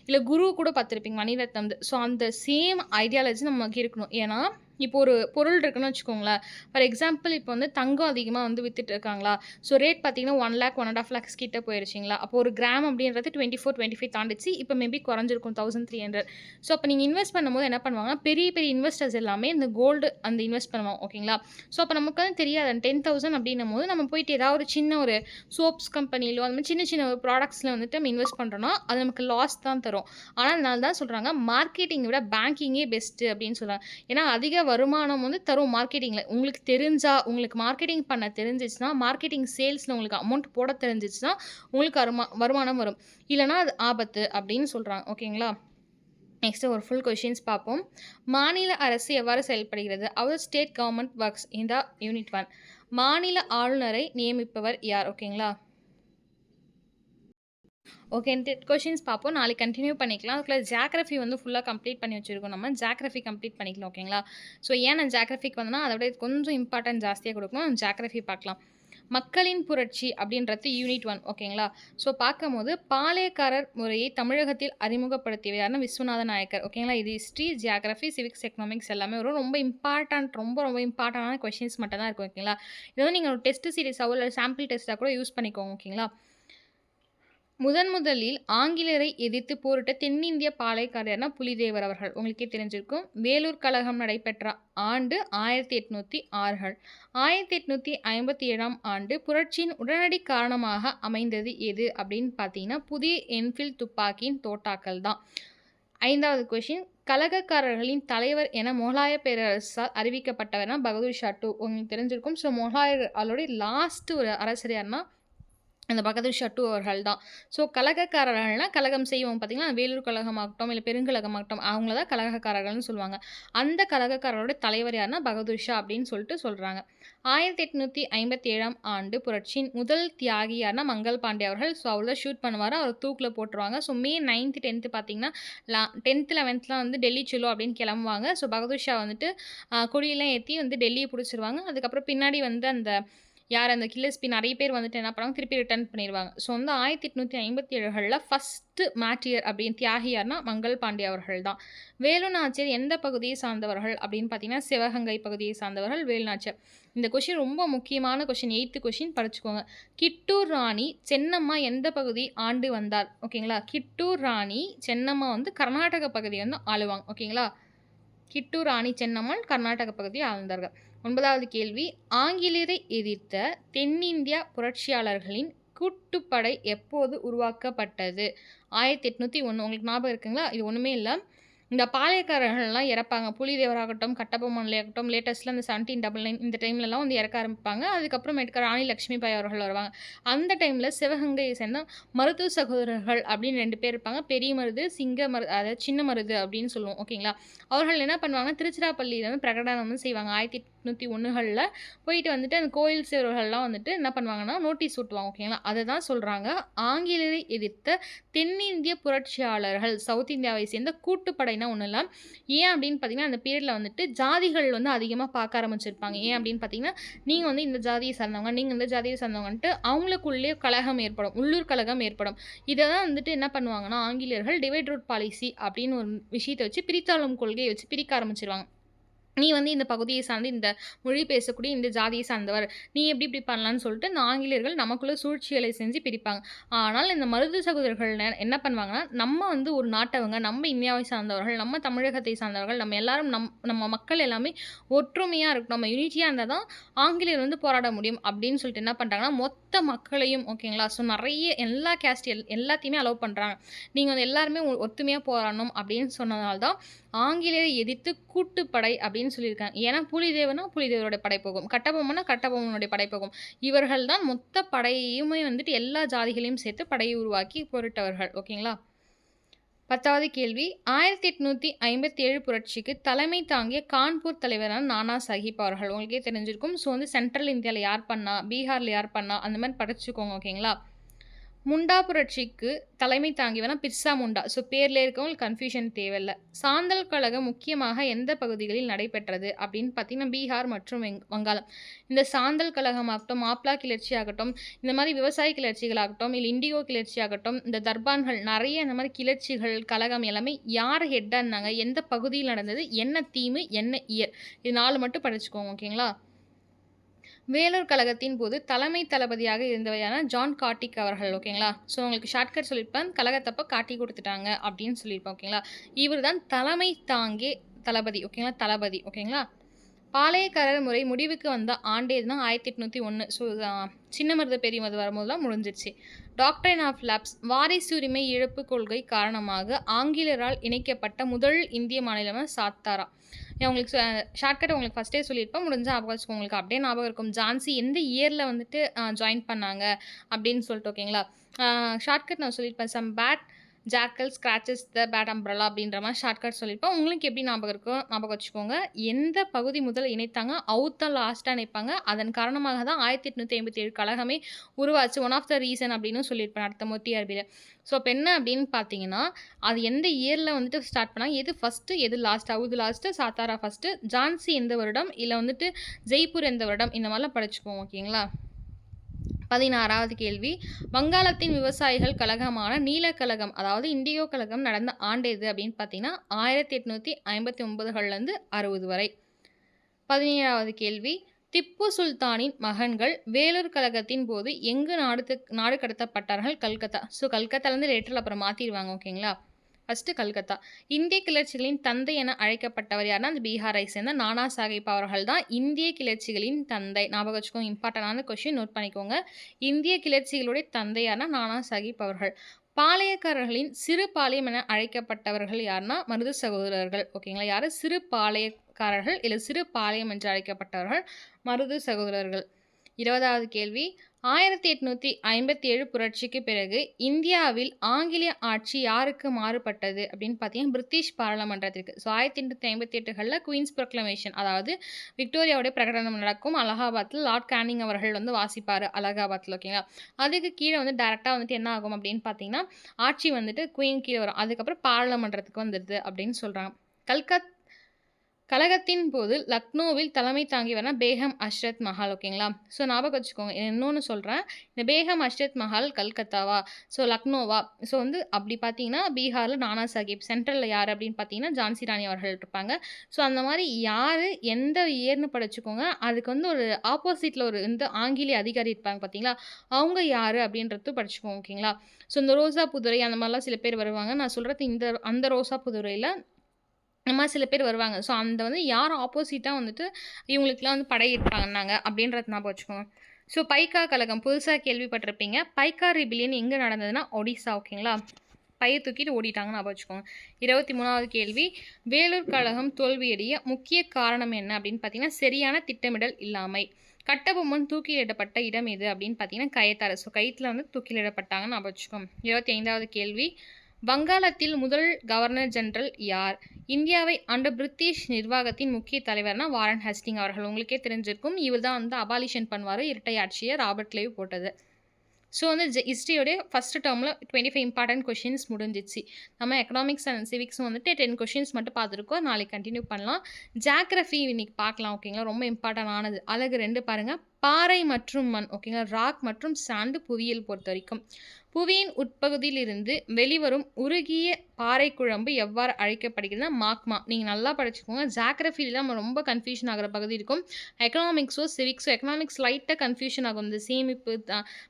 இல்லை குரு கூட பார்த்துருப்பீங்க, மணிரத்னம். ஸோ அந்த சேம் ஐடியாலஜி நமக்கு இருக்கணும். ஏன்னா இப்போ ஒரு பொருள் இருக்குன்னு வச்சுக்கோங்களேன். ஃபார் எக்ஸாம்பிள் இப்போ வந்து தங்கம் அதிகமாக வந்து வித்துட்டு இருக்காங்களா, ஸோ ரேட் பார்த்தீங்கன்னா 1 lakh 1.5 lakhs கிட்ட போயிடுச்சிங்களா. அப்போ ஒரு கிராம் அப்படின்றது 24-25 தாண்டிச்சு. இப்போ மேபி குறைஞ்சிருக்கும் 1300. ஸோ அப்போ நீங்கள் இன்வெஸ்ட் பண்ணும்போது என்ன பண்ணுவாங்கன்னா பெரிய பெரிய இன்வெஸ்டர்ஸ் எல்லாமே இந்த கோல்டு அந்த இன்வெஸ்ட் பண்ணுவாங்க. ஓகேங்களா? ஸோ அப்போ நமக்கு வந்து தெரியாது 10,000 அப்படின்னும் போது நம்ம போயிட்டு ஏதாவது ஒரு சின்ன ஒரு சோப்ஸ் கம்பெனிலோ அந்த மாதிரி சின்ன சின்ன ஒரு ப்ராடக்ட்ஸில் வந்துட்டு நம்ம இன்வெஸ்ட் பண்ணுறோன்னா அது நமக்கு லாஸ் தான் தரும். ஆனால் அதனால தான் சொல்கிறாங்க மார்க்கெட்டிங்கை விட பேங்கிங்கே பெஸ்ட்டு அப்படின்னு சொல்கிறாங்க. ஏன்னா அதிக வருமானம் வந்து தரும் மார்க்கெட்டிங்கில். உங்களுக்கு தெரிஞ்சால், உங்களுக்கு மார்க்கெட்டிங் பண்ண தெரிஞ்சிச்சுன்னா, மார்க்கெட்டிங் சேல்ஸில் உங்களுக்கு அமௌண்ட் போட தெரிஞ்சிச்சுன்னா உங்களுக்கு வருமானம் வரும். இல்லைனா அது ஆபத்து அப்படின்னு சொல்கிறாங்க. ஓகேங்களா? நெக்ஸ்ட்டு ஒரு ஃபுல் கொஷின்ஸ் பார்ப்போம். மாநில அரசு எவ்வாறு செயல்படுகிறது? அவர் state government works in the unit 1. மாநில ஆளுநரை நியமிப்பவர் யார்? ஓகேங்களா? ஓகே, கொஷின்ஸ் பார்ப்போம். நாளைக்கு கண்டினியூ பண்ணிக்கலாம். அதுக்குள்ள ஜியாகிரஃபி வந்து ஃபுல்லாக கம்ப்ளீட் பண்ணி வச்சுருக்கோம். நம்ம ஜியாகிரஃபி கம்ப்ளீட் பண்ணிக்கலாம். ஓகேங்களா? ஸோ ஏன் நான் ஜியாகிரஃபிக்கு வந்தேன்னா அதை விட கொஞ்சம் இம்பார்ட்டன்ட் ஜாஸ்தியாக கொடுக்கணும். ஜியாகிரஃபி பார்க்கலாம். மக்களின் புரட்சி அப்படின்றது யூனிட் 1. ஓகேங்களா? ஸோ பார்க்கும்போது பாளையக்காரர் முறையை தமிழகத்தில் அறிமுகப்படுத்தியவர்னு விஸ்வநாத நாயக்கர். ஓகேங்களா? இது ஹிஸ்ட்ரி, ஜியாகிரஃபி, சிவிக்ஸ், எக்கனாமிக்ஸ் எல்லாமே வரும். ரொம்ப இம்பார்ட்டண்டான கொஷின்ஸ் மட்டும் தான் இருக்கும். ஓகேங்களா? இது வந்து நீங்கள் ஒரு டெஸ்ட் சீரிஸாவோ இல்லை சாம்பிள் டெஸ்ட்டாக கூட யூஸ் பண்ணிக்கோங்க. ஓகேங்களா? முதலில் ஆங்கிலேயரை எதிர்த்து போரிட்ட தென்னிந்திய பாளையக்காரர்னா புலிதேவர் அவர்கள். உங்களுக்கே தெரிஞ்சிருக்கும். வேலூர் கழகம் நடைபெற்ற ஆண்டு 1806. 1857 ஆண்டு புரட்சியின் உடனடி காரணமாக அமைந்தது எது அப்படின்னு பார்த்தீங்கன்னா புதிய என்ஃபீல்ட் துப்பாக்கியின் தோட்டாக்கள் தான். 5வது கொஷின், கலகக்காரர்களின் தலைவர் என முகலாய பேரரசால் அறிவிக்கப்பட்டவர்னா பகதூர் ஷா 2. உங்களுக்கு தெரிஞ்சிருக்கும். ஸோ முகலாயர்களுடைய லாஸ்ட் ஒரு அரசர் யாருன்னா அந்த பகதூர் ஷா 2 அவர்கள் தான். ஸோ கலகக்காரர்கள்னால் கலகம் செய்வோம் பார்த்தீங்கன்னா, வேலூர் கழகமாகட்டும் இல்லை பெருங்கழகமாகட்டும் அவங்கள தான் கலகக்காரர்கள்னு சொல்லுவாங்க. அந்த கலகக்காரரோட தலைவர் யாருன்னா பகதூர் ஷா அப்படின்னு சொல்லிட்டு சொல்கிறாங்க. 1857 ஆண்டு புரட்சியின் முதல் தியாகி யாருன்னா மங்கள் பாண்டே அவர்கள். ஸோ அவர் தான் ஷூட் பண்ணுவார், அவர் தூக்கில் போட்டுருவாங்க. ஸோ May 9th 10th பார்த்தீங்கன்னா 10th 11thலாம் வந்து டெல்லி செல்லோ அப்படின்னு கிளம்புவாங்க. ஸோ பகதூர் ஷா வந்துட்டு கொடியெல்லாம் ஏற்றி வந்து டெல்லியை பிடிச்சிருவாங்க. அதுக்கப்புறம் பின்னாடி வந்து அந்த யார் அந்த கில்லஸ்பி நிறைய பேர் வந்துட்டு என்ன பண்ணுவாங்க, திருப்பி ரிட்டர்ன் பண்ணிருவாங்க. ஸோ வந்து 1857ல ஃபர்ஸ்ட்டு மார்ட்டியர் அப்படின்னு தியாகி யார்னா மங்கள் பாண்டே அவர்கள் தான். வேலு நாச்சியார் எந்த பகுதியை சார்ந்தவர்கள் அப்படின்னு பார்த்தீங்கன்னா, சிவகங்கை பகுதியை சார்ந்தவர்கள் வேலு நாச்சியார். இந்த கொஷின் ரொம்ப முக்கியமான கொஷின், 8th கொஷின் படிச்சுக்கோங்க. கிட்டூர் ராணி சென்னம்மா எந்த பகுதி ஆண்டு வந்தார்? ஓகேங்களா. கிட்டூர் ராணி சென்னம்மா வந்து கர்நாடக பகுதியை வந்து ஆளுவாங்க. ஓகேங்களா. கிட்டூர் ராணி சென்னம்மாள் கர்நாடக பகுதியை ஆழ்ந்தார்கள். 9வது கேள்வி, ஆங்கிலேயரை எதிர்த்த தென்னிந்தியா புரட்சியாளர்களின் கூட்டுப்படை எப்போது உருவாக்கப்பட்டது? 1801. உங்களுக்கு ஞாபகம் இருக்குங்களா? இது ஒன்றுமே இல்லை. இந்த பாளையக்காரர்கள்லாம் இறப்பாங்க. புலிதேவராகட்டும், கட்டபொம்மன்லையாகட்டும், லேட்டஸ்ட்டில் அந்த 1799 இந்த டைம்லலாம் வந்து இறக்க ஆரம்பிப்பாங்க. அதுக்கப்புறமேட்டுக்கு ராணி லக்ஷ்மிபாய் அவர்கள் வருவாங்க. அந்த டைமில் சிவகங்கையை சேர்ந்த மருது சகோதரர்கள் அப்படின்னு 2 பேர் இருப்பாங்க. பெரிய மருது, சிங்க மருது, அதாவது சின்ன மருது அப்படின்னு சொல்லுவோம். ஓகேங்களா. அவர்கள் என்ன பண்ணுவாங்கன்னா, திருச்சிராப்பள்ளியில் வந்து பிரகடனம் வந்து செய்வாங்க. 1801களில் போயிட்டு வந்துட்டு அந்த கோயில் சேவர்கள்லாம் வந்துட்டு என்ன பண்ணுவாங்கன்னா, நோட்டீஸ் ஒட்டுவாங்க. ஓகேங்களா. அதை தான் சொல்கிறாங்க, ஆங்கிலேயரை எதிர்த்த தென்னிந்திய புரட்சியாளர்கள் சவுத் இந்தியாவை சேர்ந்த கூட்டுப்படைனா ஒன்றும் இல்லை. ஏன் அப்படின்னு பார்த்தீங்கன்னா, அந்த பீரியடில் வந்துட்டு ஜாதிகள் வந்து அதிகமாக பார்க்க ஆரம்பிச்சிருப்பாங்க. ஏன் அப்படின்னு பார்த்தீங்கன்னா, நீங்கள் வந்து இந்த ஜாதியை சார்ந்தவங்க, நீங்கள் இந்த ஜாதியை சார்ந்தவங்கன்ட்டு அவங்களுக்குள்ளேயே கலகம் ஏற்படும், உள்ளூர் கலகம் ஏற்படும். இதை தான் வந்துட்டு என்ன பண்ணுவாங்கன்னா, ஆங்கிலேயர்கள் டிவைட் ரூட் பாலிசி அப்படின்னு ஒரு விஷயத்தை வச்சு பிரித்தாளும் கொள்கையை வச்சு பிரிக்க ஆரம்பிச்சிருவாங்க. நீ வந்து இந்த பகுதியை சார்ந்து இந்த மொழி பேசக்கூடிய இந்த ஜாதியை சார்ந்தவர், நீ எப்படி இப்படி பண்ணலான்னு சொல்லிட்டு இந்த ஆங்கிலேயர்கள் நமக்குள்ள சூழ்ச்சிகளை செஞ்சு பிரிப்பாங்க. ஆனால் இந்த மருது சகோதரர்கள் என்ன பண்ணுவாங்கன்னா, நம்ம வந்து ஒரு நாட்டவங்க, நம்ம இந்தியாவை சார்ந்தவர்கள், நம்ம தமிழகத்தை சார்ந்தவர்கள், நம்ம எல்லாரும் நம்ம மக்கள் எல்லாமே ஒற்றுமையாக இருக்கணும், நம்ம யூனிட்டியாக இருந்தால் தான் ஆங்கிலேயர் வந்து போராட முடியும் அப்படின்னு சொல்லிட்டு என்ன பண்ணுறாங்கன்னா, மொத்த மக்களையும் ஓகேங்களா. ஸோ நிறைய எல்லா கேஸ்ட் எல்லாத்தையுமே அலோவ் பண்ணுறாங்க. நீங்கள் வந்து எல்லாருமே ஒத்துமையாக போராடணும் அப்படின்னு சொன்னதால் தான் ஆங்கிலேயரை எதிர்த்து கூட்டுப்படை அப்படின்னு சொல்லியிருக்காங்க. ஏன்னா புலிதேவனா புலிதேவரோட படை போகும், கட்டபொம்மனா கட்டபொம்மனுடைய படை போகும். இவர்கள் தான் மொத்த படையுமே வந்துட்டு எல்லா ஜாதிகளையும் சேர்த்து படையை உருவாக்கி போரிட்டவர்கள். ஓகேங்களா. 10வது கேள்வி, 1857 புரட்சிக்கு தலைமை தாங்கிய கான்பூர் தலைவரான நானா சாஹிப் அவர்கள். உங்களுக்கே தெரிஞ்சிருக்கும். ஸோ வந்து சென்ட்ரல் இந்தியாவில் யார் பண்ணா, பீகாரில் யார் பண்ணா, அந்த மாதிரி படிச்சுக்கோங்க. ஓகேங்களா. முண்டா புரட்சிக்கு தலைமை தாங்கியவனா பிர்சா முண்டா. ஸோ பேரில் இருக்கவங்களுக்கு கன்ஃபியூஷன் தேவையில்லை. சாந்தல் கழகம் முக்கியமாக எந்த பகுதிகளில் நடைபெற்றது அப்படின்னு பார்த்தீங்கன்னா, பீகார் மற்றும் வங்காளம். இந்த சாந்தல் கழகமாகட்டும், மாப்ளா கிளர்ச்சி ஆகட்டும், இந்த மாதிரி விவசாய கிளர்ச்சிகளாகட்டும், இல்லை இண்டிகோ கிளர்ச்சி ஆகட்டும், இந்த தர்பான்கள் நிறைய இந்த மாதிரி கிளர்ச்சிகள் கழகம் எல்லாமே யார் ஹெட்டாக இருந்தாங்க, எந்த பகுதியில் நடந்தது, என்ன தீமு, என்ன இயர், இது 4 மட்டும் படிச்சுக்கோங்க. ஓகேங்களா. வேலூர் கழகத்தின் போது தலைமை தளபதியாக இருந்தவையான ஜான் கார்டிக் அவர்கள். ஓகேங்களா. ஸோ உங்களுக்கு ஷார்ட்கட் சொல்லியிருப்பேன், கழகத்தப்போ காட்டி கொடுத்துட்டாங்க அப்படின்னு சொல்லியிருப்பேன். ஓகேங்களா. இவர் தான் தலைமை தாங்கிய தளபதி. ஓகேங்களா. தளபதி. ஓகேங்களா. பாளையக்காரர் முறை முடிவுக்கு வந்த ஆண்டு எதுனா 1801. ஸோ சின்ன மருது பெரிய மருது வரும்போது தான் முடிஞ்சிருச்சு. டாக்டரின் ஆஃப் லேப்ஸ் வாரிசுரிமை இழப்பு கொள்கை காரணமாக ஆங்கிலேயரால் இணைக்கப்பட்ட முதல் இந்திய மாநிலமாக சாத்தாரா. உங்களுக்கு ஷார்ட்கட் உங்களுக்கு ஃபஸ்ட்டே சொல்லியிருப்பேன், முடிஞ்சால் ஞாபகம் வச்சுக்கோங்க. உங்களுக்கு அப்படியே ஞாபகம் இருக்கும். ஜான்சி எந்த இயரில் வந்துட்டு ஜாயின் பண்ணாங்க அப்படின்னு சொல்லிட்டு. ஓகேங்களா. ஷார்ட்கட் நான் சொல்லியிருப்பேன், சம் பேட் ஜாக்கல் ஸ்க்ராச்சஸ் த பேட் அம்ப்ரலா அப்படின்ற மாதிரி ஷார்ட்கட் சொல்லியிருப்போம். உங்களுக்கு எப்படி ஞாபகம் இருக்கும், ஞாபகம் வச்சுக்கோங்க. எந்த பகுதி முதல் இணைத்தாங்க, அவுட் தான் லாஸ்ட்டாக இணைப்பாங்க. அதன் காரணமாக தான் 1857 கழகமே உருவாச்சு. ஒன் ஆஃப் த ரீசன் அப்படின்னு சொல்லியிருப்பேன் அடுத்த டிஆர்பியில். ஸோ அப்போ என்ன அப்படின்னு பார்த்தீங்கன்னா, அது எந்த இயரில் வந்துட்டு ஸ்டார்ட் பண்ணாங்க, எது ஃபஸ்ட்டு எது லாஸ்ட், அவுது லாஸ்ட்டு, சாத்தாரா ஃபஸ்ட்டு, ஜான்சி எந்த வருடம், இல்லை வந்துட்டு ஜெய்ப்பூர் எந்த வருடம், இந்த மாதிரிலாம் படிச்சுக்குவோம். ஓகேங்களா. 16வது கேள்வி, வங்காளத்தின் விவசாயிகள் கழகமான நீலக்கழகம் அதாவது இண்டிகோ கழகம் நடந்த ஆண்டு எது அப்படின்னு பார்த்தீங்கன்னா 1859லேருந்து 60 வரை. 17வது கேள்வி, திப்பு சுல்தானின் மகன்கள் வேலூர் கழகத்தின் போது எங்கு நாடு கடத்தப்பட்டார்கள்? கல்கத்தா. ஸோ கல்கத்தாலேருந்து லேட்டரில் அப்புறம் மாற்றிடுவாங்க. ஓகேங்களா. ஃபஸ்ட்டு கல்கத்தா. இந்திய கிளர்ச்சிகளின் தந்தை என அழைக்கப்பட்டவர் யாருன்னா, அந்த பீகாரை சேர்ந்த நானா சாஹிப் அவர்கள் தான் இந்திய கிளர்ச்சிகளின் தந்தை. ஞாபகம் வச்சுக்கோங்க, இம்பார்ட்டண்டான கொஸ்டின், நோட் பண்ணிக்கோங்க. இந்திய கிளர்ச்சிகளுடைய தந்தை யாருன்னா நானா சாஹிப் அவர்கள். பாளையக்காரர்களின் சிறு பாளையம் என அழைக்கப்பட்டவர்கள் யாருன்னா, மருது சகோதரர்கள். ஓகேங்களா. யார்? சிறு பாளையக்காரர்கள் இல்லை சிறு பாளையம் என்று அழைக்கப்பட்டவர்கள் மருது சகோதரர்கள். 20வது கேள்வி, 1857 புரட்சிக்கு பிறகு இந்தியாவில் ஆங்கிலேய ஆட்சி யாருக்கு மாறுபட்டது அப்படின்னு பார்த்தீங்கன்னா, பிரிட்டிஷ் பாராளுமன்றத்திற்கு. ஸோ 1858களில் குயின்ஸ் ப்ரொக்ளமேஷன், அதாவது விக்டோரியாவுடைய பிரகடனம் நடக்கும். அலகாபாத்தில் லார்ட் கேனிங் அவர்கள் வந்து வாசிப்பார் அலகாபாத்தில். ஓகேங்களா. அதுக்கு கீழே வந்து டேரெக்டாக வந்துட்டு என்ன ஆகும் அப்படின்னு பார்த்தீங்கன்னா, ஆட்சி வந்துட்டு குயின் கீழே வரும். அதுக்கப்புறம் பாராளுமன்றத்துக்கு வந்துடுது அப்படின்னு சொல்கிறாங்க. கலகத்தின் போது லக்னோவில் தலைமை தாங்கியவர்னா பேகம் அஷ்ரத் மஹால். ஓகேங்களா? ஸோ ஞாபகம் வச்சுக்கோங்க. இன்னொன்னு சொல்றேன். இந்த பேகம் அஷ்ரத் மஹால் கல்கத்தாவா? ஸோ லக்னோவா? ஸோ வந்து அப்படி பார்த்தீங்கன்னா, பீகார்ல நானா சாஹிப், சென்ட்ரல்ல யாரு அப்படின்னு பார்த்தீங்கன்னா, ஜான்சி ராணி அவர்கள் இருப்பாங்க. ஸோ அந்த மாரி யாரு, எந்த இயர்ன்னு படிச்சுக்கோங்க. அதுக்கு வந்து ஒரு ஆப்போசிட்ல ஒரு இந்த ஆங்கிலேய அதிகாரி இருப்பாங்க பார்த்தீங்களா? அவங்க யாரு அப்படின்றது படிச்சுக்கோங்க. ஓகேங்களா? ஸோ இந்த ரோசா புதுரை அந்த மாரிலாம் சில பேர் வருவாங்க. நான் சொல்றது அந்த ரோசா புதுரையில இந்த மாரி சில பேர் வருவாங்க. ஸோ அந்த வந்து யார் ஆப்போசிட்டா வந்துட்டு இவங்களுக்குலாம் வந்து படையெடுத்தாங்கன்னாங்க அப்படின்றத ஞாபகம் வச்சுக்கோங்க. ஸோ பைக்கா கலகம் புதுசா கேள்விப்பட்டிருப்பீங்க. பைக்கா ரிபிலியன் எங்க நடந்ததுன்னா, ஒடிசா. ஓகேங்களா? பைய தூக்கிட்டு ஓடிட்டாங்கன்னு ஞாபகம் வச்சுக்கோங்க. 23வது கேள்வி. வேலூர் கழகம் தோல்வியடைய முக்கிய காரணம் என்ன அப்படின்னு பார்த்தீங்கன்னா, சரியான திட்டமிடல் இல்லாமை. கட்டபொம்மன் தூக்கிலிடப்பட்ட இடம் எது அப்படின்னு பார்த்தீங்கன்னா, கயத்தாறு. ஸோ கயித்துல வந்து தூக்கிலிடப்பட்டாங்கன்னு ஞாபகம் வச்சுக்கோங்க. 25வது கேள்வி. வங்காளத்தில் முதல் கவர்னர் ஜெனரல் யார்? இந்தியாவை ஆண்ட பிரிட்டிஷ் நிர்வாகத்தின் முக்கிய தலைவர்னா வாரன் ஹேஸ்டிங் அவர்கள். உங்களுக்கே தெரிஞ்சிருக்கும். இவர் தான் வந்து அபாலிஷன் பண்ணுவார் இரட்டை ஆட்சியை ராபர்ட் கிளைவ் போட்டது. ஸோ வந்து ஹிஸ்ட்ரியோடைய ஃபர்ஸ்ட் டேர்மில் 25 இம்பார்ட்டன்ட் கொஷின்ஸ் முடிஞ்சிச்சு. நம்ம எக்கனாமிக்ஸ் அண்ட் சிவிக்ஸும் வந்துட்டு 10 கொஷின்ஸ் மட்டும் பார்த்துருக்கோம். நாளைக்கு கண்டினியூ பண்ணலாம். ஜியாகிரஃபி இன்னைக்கு பார்க்கலாம். ஓகேங்களா? ரொம்ப இம்பார்ட்டன் ஆனது. அழகு 2 பாருங்கள். பாறை மற்றும் மண். ஓகேங்களா? ராக் மற்றும் சாந்து புவியியல் பொறுத்த வரைக்கும். புவியின் உட்பகுதியிலிருந்து வெளிவரும் உருகிய பாறை குழம்பு எவ்வாறு அழைக்கப்படுகிறதுனா மாக்மா. நீங்கள் நல்லா படிச்சுக்கோங்க. ஜியாகிரஃபியில் நம்ம ரொம்ப கன்ஃபியூஷன் ஆகிற பகுதி இருக்கும். எக்கனாமிக்ஸோ சிவிக்ஸோ எக்கனாமிக்ஸ் லைட்டாக கன்ஃபியூஷன் ஆகும். இந்த சேமிப்பு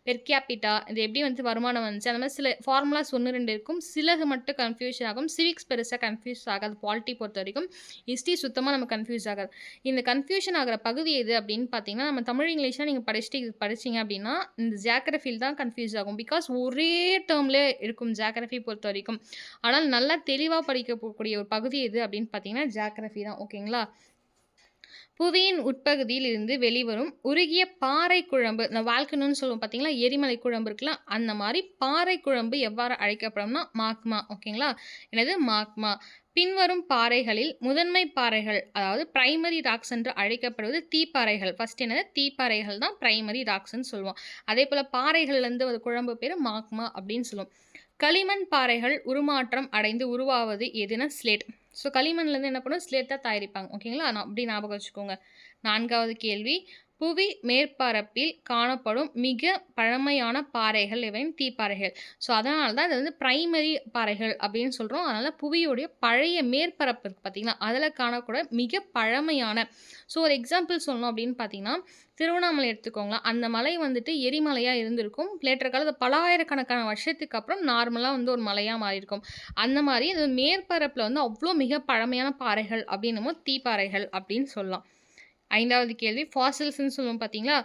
பெர் கேபிட்டா இது எப்படி வந்து வருமானம் வந்துச்சு அந்த மாதிரி சில ஃபார்முலாஸ் 1 2 இருக்கும். சிலது மட்டும் கன்ஃபியூஷன் ஆகும். சிவிக்ஸ் பெருசாக கன்ஃபியூஸ் ஆகாது. பாலிட்டி பொறுத்த வரைக்கும். ஹிஸ்ட்ரி சுத்தமாக நம்ம கன்ஃபியூஸ் ஆகாது. இந்த கன்ஃபியூஷன் ஆகிற பகுதி எது அப்படின்னு பார்த்தீங்கன்னா, நம்ம தமிழ் இங்கிலீஷ்லாம் நீங்கள் படிச்சிங்க அப்படின்னா இந்த ஜியாகிரஃபியில் தான் கன்ஃபியூஸ் ஆகும். பிகாஸ் ஒரே டேர்ம்லே இருக்கும் ஜியாகிரஃபி பொறுத்த வரைக்கும். ஆனால் நல்லா தெளிவாக படிக்க போகக்கூடிய ஒரு பகுதி எது அப்படின்னு பார்த்தீங்கன்னா ஜியாகிரஃபி தான். ஓகேங்களா? புவியின் உட்பகுதியில் இருந்து வெளிவரும் உருகிய பாறை குழம்பு, இந்த வால்கனோன்னு சொல்லுவோம் பார்த்தீங்களா, எரிமலை குழம்பு இருக்குல்ல, அந்த மாதிரி பாறை குழம்பு எவ்வாறு அழைக்கப்படும்னா மாக்மா. ஓகேங்களா? எனது மாக்மா. பின்வரும் பாறைகளில் முதன்மை பாறைகள், அதாவது பிரைமரி ராக்ஸ் என்று அழைக்கப்படுவது தீப்பாறைகள். ஃபர்ஸ்ட் என்னது? தீப்பாறைகள் தான் பிரைமரி ராக்ஸ்ன்னு சொல்லுவோம். அதே போல் பாறைகள்லேருந்து ஒரு குழம்பு பேர் மாக்மா அப்படின்னு சொல்லுவோம். களிமண் பாறைகள் உருமாற்றம் அடைந்து உருவாவது எதுனா ஸ்லேட். ஸோ களிமண்லேருந்து என்ன பண்ணுவோம்? ஸ்லேட் தான் தயாரிப்பாங்க. ஓகேங்களா? அப்படி ஞாபகம் வச்சுக்கோங்க. 4வது கேள்வி. புவி மேற்பரப்பில் காணப்படும் மிக பழமையான பாறைகள் எவையும் தீப்பாறைகள். ஸோ அதனால தான் இது வந்து பிரைமரி பாறைகள் அப்படின்னு சொல்கிறோம். அதனால் புவியோடைய பழைய மேற்பரப்பு இருக்குது பார்த்தீங்களா, அதில் காணக்கூட மிக பழமையான. ஸோ ஒரு எக்ஸாம்பிள் சொல்லணும் அப்படின்னு பார்த்தீங்கன்னா, திருவண்ணாமலை எடுத்துக்கோங்களேன். அந்த மலை வந்துட்டு எரிமலையாக இருந்திருக்கும். லேட்டர் காலத்தில் பல ஆயிரக்கணக்கான வருஷத்துக்கு அப்புறம் நார்மலாக வந்து ஒரு மலையாக மாறியிருக்கும். அந்த மாதிரி இது மேற்பரப்பில் வந்து அவ்வளோ மிக பழமையான பாறைகள் அப்படின்னமோ தீப்பாறைகள் அப்படின்னு சொல்லலாம். 5வது கேள்வி. ஃபாசில்ஸ்ன்னு சொல்லுவோம் பார்த்தீங்களா,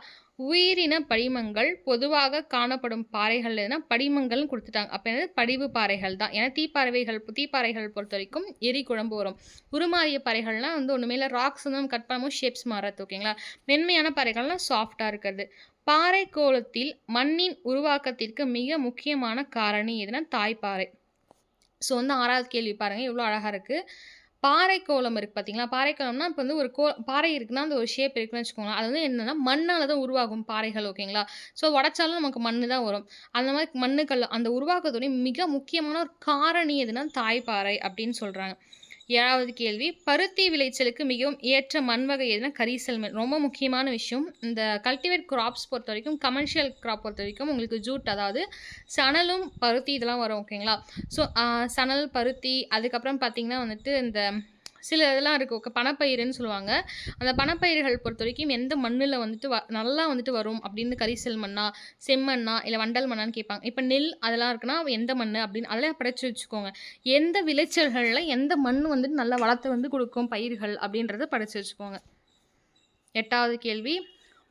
உயிரின படிமங்கள் பொதுவாக காணப்படும் பாறைகள் எதுனா படிமங்கள்னு கொடுத்துட்டாங்க. அப்போ என்னது? படிவு பாறைகள் தான். ஏன்னா தீப்பாறைகள் பொறுத்த வரைக்கும் எரி குழம்பு வரும். உருமாறிய பாறைகள்லாம் வந்து ஒன்றுமே இல்லை, ராக்ஸ் வந்து நம்ம கட் பண்ணும்போது ஷேப்ஸ் மாறாது. ஓகேங்களா? மென்மையான பாறைகள்லாம் சாஃப்டாக இருக்கிறது. பாறை கோலத்தில் மண்ணின் உருவாக்கத்திற்கு மிக முக்கியமான காரணி எதுனா தாய்ப்பாறை. ஸோ வந்து 6வது கேள்வி பாருங்கள், எவ்வளோ அழகாக இருக்குது. பாறை கோலம் இருக்குது பார்த்தீங்களா? பாறை கோலம்னா இப்போ வந்து ஒரு பாறை இருக்குன்னா அந்த ஒரு ஷேப் இருக்குன்னு வச்சுக்கோங்களேன். அது வந்து என்னென்னா மண்ணால் தான் உருவாகும் பாறைகள். ஓகேங்களா? ஸோ உடைச்சாலும் நமக்கு மண் தான் வரும். அந்த மாதிரி மண்ணுக்கல் அந்த உருவாக்கத்துடைய மிக முக்கியமான ஒரு காரணி எதுனா தாய்ப்பாறை அப்படின்னு சொல்கிறாங்க. 7வது கேள்வி. பருத்தி விளைச்சலுக்கு மிகவும் ஏற்ற மண் வகை எதுனா கரிசல் மண். ரொம்ப முக்கியமான விஷயம். இந்த கல்டிவேட் கிராப்ஸ் பொறுத்த வரைக்கும், கமர்ஷியல் கிராப் பொறுத்த வரைக்கும் உங்களுக்கு ஜூட், அதாவது சணலும் பருத்தி இதெல்லாம் வரும். ஓகேங்களா? ஸோ சணல் பருத்தி, அதுக்கப்புறம் பார்த்தீங்கன்னா வந்துட்டு இந்த சில இதெல்லாம் இருக்குது. பணப்பயிறுன்னு சொல்லுவாங்க. அந்த பணப்பயிர்கள் பொறுத்த வரைக்கும் எந்த மண்ணில் வந்துட்டு நல்லா வந்துட்டு வரும் அப்படின்னு, கரிசல் மண்ணா, செம்மண்ணா, இல்லை வண்டல் மண்ணான்னு கேட்பாங்க. இப்போ நெல் அதெல்லாம் இருக்குன்னா எந்த மண் அப்படின்னு அதெல்லாம் படித்து வச்சுக்கோங்க. எந்த விளைச்சல்களில் எந்த மண் வந்துட்டு நல்லா வளர்த்து வந்து கொடுக்கும் பயிர்கள் அப்படின்றத படித்து வச்சுக்கோங்க. 8வது கேள்வி.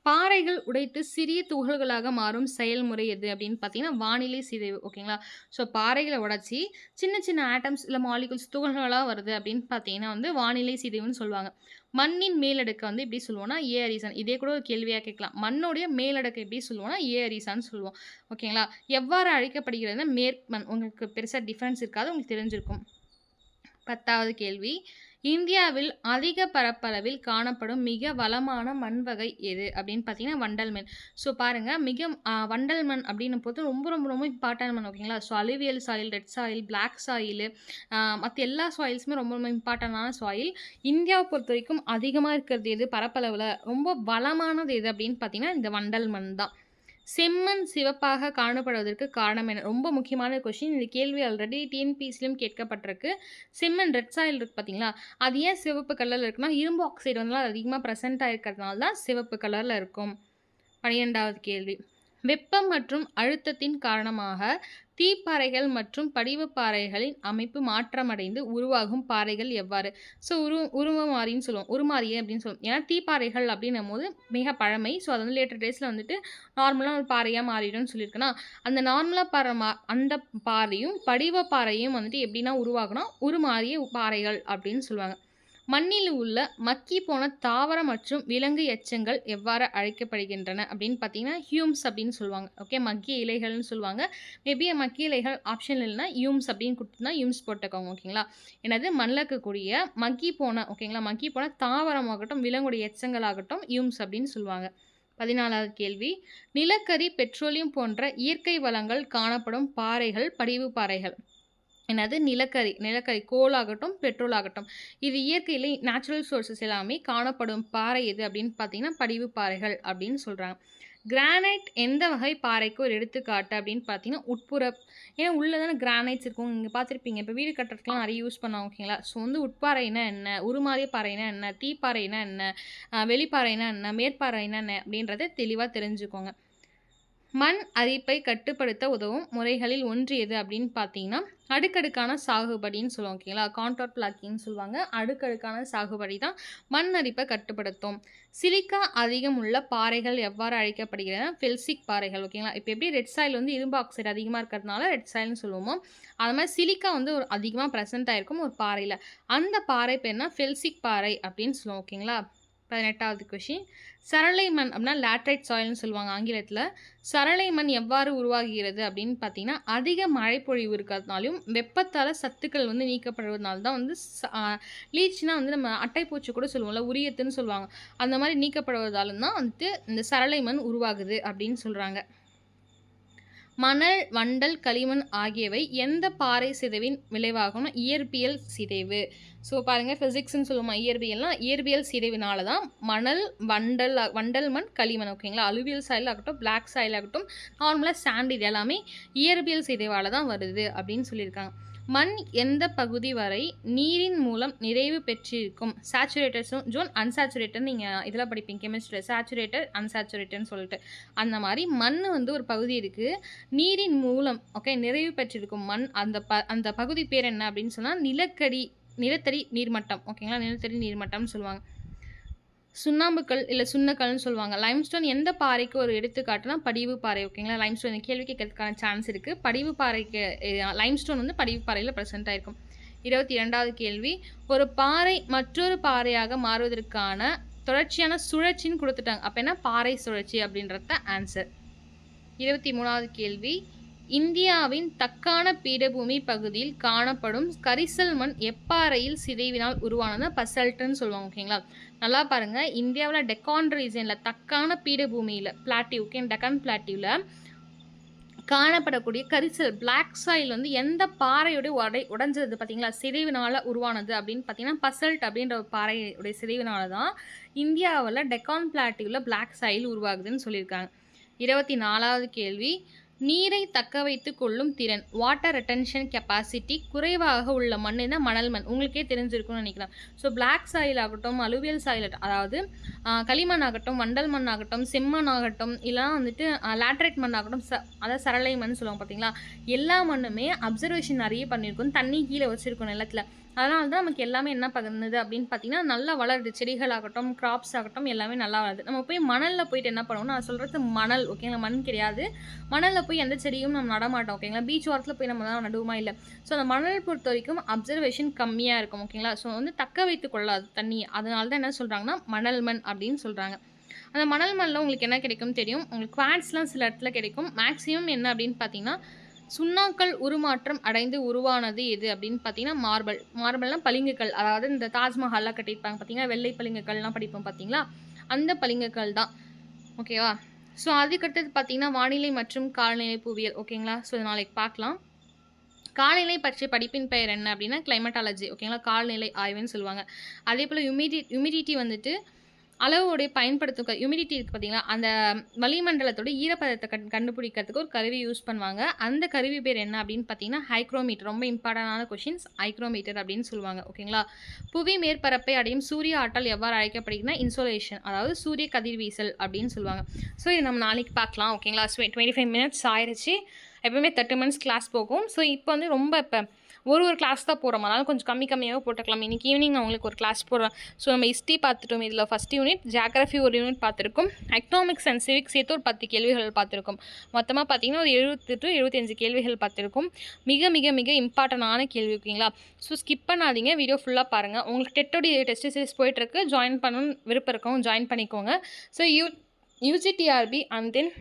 பாறைகள் உடைத்து சிறிய துகள்களாக மாறும் செயல்முறை எது அப்படின்னு பார்த்தீங்கன்னா வானிலை சிதைவு. ஓகேங்களா? ஸோ பாறைகளை உடைச்சி சின்ன சின்ன ஆட்டம்ஸ் இல்லை மாலிகுல்ஸ் துகள்களாக வருது அப்படின்னு பார்த்தீங்கன்னா வந்து வானிலை சிதைவுன்னு சொல்லுவாங்க. மண்ணின் மேலடுக்கை வந்து எப்படி சொல்லுவோம்னா ஏஅரிசான். இதே கூட ஒரு கேள்வியாக கேட்கலாம். மண்ணுடைய மேலடுக்கை எப்படி சொல்லுவோம்னா ஏஅரிசான்னு சொல்லுவோம். ஓகேங்களா? எவ்வாறு அழைக்கப்படுகிறதுனா மேற்மண். உங்களுக்கு பெருசாக டிஃப்ரென்ஸ் இருக்காது, உங்களுக்கு தெரிஞ்சிருக்கும். 10வது கேள்வி. இந்தியாவில் அதிக பரப்பளவில் காணப்படும் மிக வளமான மண் வகை எது அப்படின்னு பார்த்தீங்கன்னா வண்டல் மண். ஸோ பாருங்க மிக வண்டல் மண் அப்படின்னும் போது ரொம்ப ரொம்ப ரொம்ப இம்பார்ட்டன்ட் மண் ஓகேங்களா. So alluvial soil, red soil, black soil, மற்ற எல்லா சாயில்ஸுமே ரொம்ப ரொம்ப இம்பார்ட்டண்டான சாயில். இந்தியாவை பொறுத்த வரைக்கும் அதிகமாக இருக்கிறது எது, பரப்பளவில் ரொம்ப வளமானது எது அப்படின்னு பார்த்தீங்கன்னா இந்த வண்டல் மண் தான். செம்மண் சிவப்பாக காணப்படுவதற்கு காரணம் என்ன? ரொம்ப முக்கியமான கொஷின். இந்த கேள்வி ஆல்ரெடி டிஎன்பிஎஸ்சிலும் கேட்கப்பட்டிருக்கு. செம்மண் ரெட் சாயில் இருக்குது பார்த்தீங்களா, அது ஏன் சிவப்பு கலரில் இருக்குன்னா இரும்பு ஆக்சைடு வந்து அதிகமாக ப்ரெசென்ட் ஆகிருக்கிறதுனால தான் சிவப்பு கலரில் இருக்கும். 12வது கேள்வி. வெப்பம் மற்றும் அழுத்தத்தின் காரணமாக தீப்பாறைகள் மற்றும் படிவுப்பாறைகளின் அமைப்பு மாற்றமடைந்து உருவாகும் பாறைகள் எவ்வாறு? ஸோ உருமாறின்னு சொல்லுவோம், உருமாறியே அப்படின்னு சொல்லுவோம். ஏன்னா தீப்பாறைகள் அப்படின்னும் போது மிக பழமை. ஸோ அது வந்து லேட்டர் டேஸில் வந்துட்டு நார்மலாக ஒரு பாறையாக மாறிடும்னு சொல்லியிருக்கேன்னா, அந்த நார்மலாக பாறை அந்த பாறையும் படிவ பாறையும் வந்துட்டு எப்படின்னா உருவாகுனா உருமாறிய பாறைகள் அப்படின்னு சொல்லுவாங்க. மண்ணில் உள்ள மக்கி போன தாவர மற்றும் விலங்கு எச்சங்கள் எவ்வாறு அழைக்கப்படுகின்றன அப்படின்னு பார்த்தீங்கன்னா ஹியூம்ஸ் அப்படின்னு சொல்லுவாங்க. ஓகே, மக்கிய இலைகள்னு சொல்லுவாங்க. மேபி மக்கிய இலைகள் ஆப்ஷன் இல்லைன்னா ஹியூம்ஸ் அப்படின்னு கொடுத்துருந்தா ஹியூம்ஸ் போட்டுக்கோங்க ஓகேங்களா. எனது மண்ணில் இருக்கக்கூடிய மக்கி போன ஓகேங்களா, மக்கி போன தாவரமாகட்டும் விலங்குடைய எச்சங்களாகட்டும் ஹியூம்ஸ் அப்படின்னு சொல்லுவாங்க. 14வது கேள்வி. நிலக்கரி, பெட்ரோலியம் போன்ற இயற்கை வளங்கள் காணப்படும் பாறைகள் படிவு பாறைகள். என்னது? நிலக்கரி கோல் ஆகட்டும் பெட்ரோல் ஆகட்டும், இது இயற்கையிலே நேச்சுரல் சோர்சஸ் எல்லாமே காணப்படும் பாறை எது அப்படின்னு பார்த்தீங்கன்னா படிவு பாறைகள் அப்படின்னு சொல்கிறாங்க. கிரானைட் எந்த வகை பாறைக்கு ஒரு எடுத்துக்காட்டு அப்படின்னு பார்த்தீங்கன்னா உட்புற, ஏன்னா உள்ளே தானே கிரானைட்ஸ் இருக்கும். நீங்கள் பார்த்துருப்பீங்க, இப்போ வீடு கட்டுறதுக்குலாம் நிறைய யூஸ் பண்ணுவாங்க ஓகேங்களா. ஸோ வந்து உட்பாறைனா என்ன, உருமாறிய பாறைனா என்ன, தீப்பாறைனா என்ன, வெளிப்பாறைனா என்ன, மேற்பாறைனா என்ன அப்படின்றத தெளிவாக தெரிஞ்சுக்கோங்க. மண் அரிப்பை கட்டுப்படுத்த உதவும் முறைகளில் ஒன்று எது அப்படின்னு பார்த்தீங்கன்னா அடுக்கடுக்கான சாகுபடின்னு சொல்லுவோம் ஓகேங்களா. கான்டோர் பிளாக்கிங்னு சொல்லுவாங்க. அடுக்கடுக்கான சாகுபடி தான் மண் அரிப்பை கட்டுப்படுத்தும். சிலிக்கா அதிகம் உள்ள பாறைகள் எவ்வாறு அழைக்கப்படுகிறதுனா ஃபெல்சிக் பாறைகள் ஓகேங்களா. இப்போ எப்படி ரெட் சாயில் வந்து இரும்பு ஆக்சைடு அதிகமாக இருக்கிறதுனால ரெட் சாயில்னு சொல்லுவோமோ, அது மாதிரி சிலிக்கா வந்து ஒரு அதிகமாக ப்ரெசென்ட் ஆகிருக்கும் ஒரு பாறையில். அந்த பாறை பேர்னா ஃபெல்சிக் பாறை அப்படின்னு சொல்லுவோம் ஓகேங்களா. 18வது கொஷின். சரளை மண் அப்படின்னா லேட்ரைட் சாயில்னு சொல்லுவாங்க ஆங்கிலத்தில். சரளை மண் எவ்வாறு உருவாகிறது அப்படின்னு பார்த்தீங்கன்னா அதிக மழைப்பொழிவு இருக்கிறதுனாலையும் வெப்பத்தால் சத்துக்கள் வந்து நீக்கப்படுவதனால தான் வந்து லீச்னா வந்து நம்ம அட்டைப்பூச்சி கூட சொல்லுவோம்ல, உரியத்துன்னு சொல்லுவாங்க, அந்த மாதிரி நீக்கப்படுவதாலும் தான் வந்துட்டு இந்த சரளை மண் உருவாகுது அப்படின்னு சொல்கிறாங்க. மணல், வண்டல், களிமண் ஆகியவை எந்த பாறை சிதைவின் விளைவாகும்னா இயற்பியல் சிதைவு. ஸோ பாருங்கள், ஃபிசிக்ஸ்ன்னு சொல்லுவோம், இயற்பியல்னால் இயற்பியல் சிதைவினால தான் மணல், வண்டல் மண், களிமண் ஓகேங்களா. அலுவியல் சாயில் ஆகட்டும், பிளாக் சாயில் ஆகட்டும், நார்மலாக சாண்ட், இது எல்லாமே இயற்பியல் சிதைவால் தான் வருது அப்படின்னு சொல்லியிருக்காங்க. மண் எந்த பகுதி வரை நீரின் மூலம் நிறைவு பெற்றிருக்கும்? Saturated zone, unsaturated. நீங்கள் இதில் படிப்பீங்க கெமிஸ்ட்ரியில், சேச்சுரேட்டட் அன்சாச்சுரேட்டட்னு சொல்லிட்டு. அந்த மாதிரி மண் வந்து ஒரு பகுதி இருக்குது நீரின் மூலம் ஓகே நிறைவு பெற்றிருக்கும் மண். அந்த பகுதி பேர் என்ன அப்படின்னு சொன்னால் நிலத்தடி நீர்மட்டம் ஓகேங்களா. நிலத்தடி நீர்மட்டம்னு சொல்லுவாங்க. சுண்ணாம்புக்கல் இல்லை சுண்ணக்கல்னு சொல்லுவாங்க. லைம்ஸ்டோன் எந்த பாறைக்கு ஒரு எடுத்துக்காட்டுனா படிவு பாறை ஓகேங்களா. லைம்ஸ்டோன் இந்த கேள்வி கேட்கறதுக்கான சான்ஸ் இருக்குது. படிவு பாறைக்கு லைம்ஸ்டோன் வந்து படிவு பாறையில் ப்ரெசென்ட் ஆகிருக்கும். 22வது கேள்வி. ஒரு பாறை மற்றொரு பாறையாக மாறுவதற்கான தொடர்ச்சியான சுழற்சின்னு கொடுத்துட்டாங்க. அப்போ என்ன? பாறை சுழற்சி அப்படின்றது தான் ஆன்சர். 23வது கேள்வி. இந்தியாவின் தக்கான பீடபூமி பகுதியில் காணப்படும் கரிசல் மண் எப்பாறையில் சிதைவினால் உருவானது? பசல்ட்டுன்னு சொல்லுவாங்க ஓகேங்களா. நல்லா பாருங்கள், இந்தியாவில் டெக்கான் ரீஜனில் தக்கான பீடபூமியில் பிளாட்டிவ் ஓகே, டெக்கான் பிளாட்டிவில் காணப்படக்கூடிய கரிசல் பிளாக் சாயில் வந்து எந்த பாறையோடைய உடைஞ்சது பார்த்தீங்களா, சிதைவினால் உருவானது அப்படின்னு பார்த்தீங்கன்னா பசல்ட் அப்படின்ற ஒரு பாறையுடைய சிதைவினால தான் இந்தியாவில் டெக்கான் பிளாட்டிவில் பிளாக் சாயில் உருவாகுதுன்னு சொல்லியிருக்காங்க. 24வது கேள்வி. நீரை தக்க வைத்து கொள்ளும் திறன், வாட்டர் ரெட்டன்ஷன் கெப்பாசிட்டி குறைவாக உள்ள மண்ணுன்னா மணல் மண். உங்களுக்கே தெரிஞ்சிருக்கும்னு நினைக்கிறேன். ஸோ பிளாக் சாயில் ஆகட்டும், அலுவியல் சாயில், அதாவது களிமண் ஆகட்டும், வண்டல் மண் ஆகட்டும், செம்மண் ஆகட்டும், இல்லைனா வந்துட்டு லேட்ரைட் மண் ஆகட்டும், அதாவது சரளை மண் சொல்லுவாங்க பார்த்தீங்களா, எல்லா மண்ணுமே அப்சர்வேஷன் நிறைய பண்ணியிருக்கும், தண்ணி கீழே வச்சுருக்கோம் நிலத்தில். அதனால தான் நமக்கு எல்லாமே என்ன பண்ணுது அப்படின்னு பார்த்தீங்கன்னா நல்லா வளருது. செடிகள் ஆகட்டும், கிராப்ஸ் ஆகட்டும், எல்லாமே நல்லா வளருது. நம்ம போய் மணலில் போயிட்டு என்ன பண்ணுவோம், நான் சொல்கிறது மணல் ஓகேங்களா, மண் கிடையாது. மணலில் போய் எந்த செடியும் நம்ம நடமாட்டோம் ஓகேங்களா. பீச் ஓரத்தில் போய் நம்ம தான் நடுவுமா இல்லை. ஸோ அந்த மணல் பொறுத்த வரைக்கும் அப்சர்வேஷன் கம்மியாக இருக்கும் ஓகேங்களா. ஸோ வந்து தக்க வைத்து கொள்ளாது தண்ணி. அதனால தான் என்ன சொல்கிறாங்கன்னா மணல் மண் அப்படின்னு சொல்கிறாங்க. அந்த மணல் மண்ணில் உங்களுக்கு என்ன கிடைக்கும்னு தெரியும், உங்களுக்கு குவாட்ஸ்லாம் சில இடத்துல கிடைக்கும். மேக்ஸிமம் என்ன அப்படின்னு பார்த்தீங்கன்னா சுண்ணாக்கள் உருமாற்றம் அடைந்து உருவானது எது அப்படின்னு பார்த்தீங்கன்னா மார்பிள். மார்பிள்னா பளிங்குக்கல். அதாவது இந்த தாஜ்மஹால்லாம் கட்டியிருப்பாங்க பார்த்தீங்களா, வெள்ளை பளிங்குக்கள்லாம் படிப்போம் பார்த்தீங்களா, அந்த பளிங்குக்கல் தான். ஓகேவா? ஸோ அதுக்கடுத்தது பார்த்தீங்கன்னா வானிலை மற்றும் காலநிலை புவியியல். ஓகேங்களா? ஸோ நாளைக்கு பார்க்கலாம். காலநிலை பற்றிய படிப்பின் பெயர் என்ன அப்படின்னா கிளைமட்டாலஜி. ஓகேங்களா? காலநிலை ஆய்வுன்னு சொல்லுவாங்க. அதே போல் ஹியூமிடிட்டி வந்துட்டு அளவோடைய பயன்படுத்தும் ஹியூமிடிட்டி இருக்குது பார்த்தீங்களா, அந்த வளிமண்டலத்தோட ஈரப்பதத்தை கண்டுபிடிக்கிறதுக்கு ஒரு கருவி யூஸ் பண்ணுவாங்க. அந்த கருவி பேர் என்ன அப்படின்னு பார்த்தீங்கன்னா ஹைக்ரோமீட்டர். ரொம்ப இம்பார்ட்டண்டான கொஷின்ஸ், ஹைக்ரோமீட்டர் அப்படின்னு சொல்லுவாங்க. ஓகேங்களா? புவி மேற்பரப்பை அடையும் சூரிய ஆற்றல் எவ்வாறு அழைக்கப்படுகிறதுனா இன்சோலேஷன், அதாவது சூரிய கதிர்வீசல் அப்படின்னு சொல்லுவாங்க. ஸோ இது நம்ம நாளைக்கு பார்க்கலாம். ஓகேங்களா? 25 மினிட்ஸ் ஆயிடுச்சு. எப்பவுமே 30 மினிட்ஸ் கிளாஸ் போகும். ஸோ இப்போ வந்து ரொம்ப இப்போ ஒரு கிளாஸ் தான் போகிறோம், அதனால் கொஞ்சம் கம்மியாகவே போட்டுக்கலாம். இன்றைக்கி ஈவினிங் நான் உங்களுக்கு ஒரு கிளாஸ் போடுறேன். ஸோ நம்ம ஹிஸ்ட்ரி பார்த்துட்டோம், இதில் ஃபஸ்ட் யூனிட், ஜியாகிரஃபி ஒரு யூனிட் பார்த்துருக்கோம், எக்கனாமிக்ஸ் அண்ட் சிவிக்ஸ் சேர்த்து ஒரு 10 கேள்விகள் பார்த்துருக்கோம். மொத்தமாக பார்த்தீங்கன்னா ஒரு 70 to 75 கேள்விகள் பார்த்துருக்கோம். மிக மிக மிக இம்பார்ட்டண்டான கேள்வி. ஓகேங்களா? ஸோ ஸ்கிப் பண்ணாதீங்க, வீடியோ ஃபுல்லாக பாருங்கள். உங்களுக்கு டெட்டோடைய டெஸ்ட் சீரிஸ் போயிட்டுருக்கு, ஜாயின் பண்ணணும்னு விருப்பம் இருக்கவும் ஜாயின் பண்ணிக்கோங்க. So UG TRB and then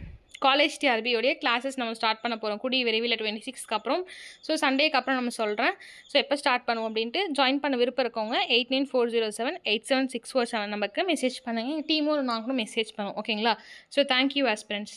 college டிஆர்பியோடைய கிளாஸஸ் நம்ம ஸ்டார்ட் பண்ண போகிறோம் கூடிய விரைவில் 26க்கு அப்புறம். ஸோ சண்டேக்கு அப்புறம் நம்ம சொல்கிறேன். ஸோ எப்போ ஸ்டார்ட் பண்ணுவோம் அப்படின்ட்டு ஜாயின் பண்ண விருப்பம் இருக்கவங்க 8940787647 நம்பருக்கு மெசேஜ் பண்ணுங்கள். டீமும் நாங்களும் மெசேஜ் பண்ணுவோம். ஓகேங்களா? So thank you aspirants.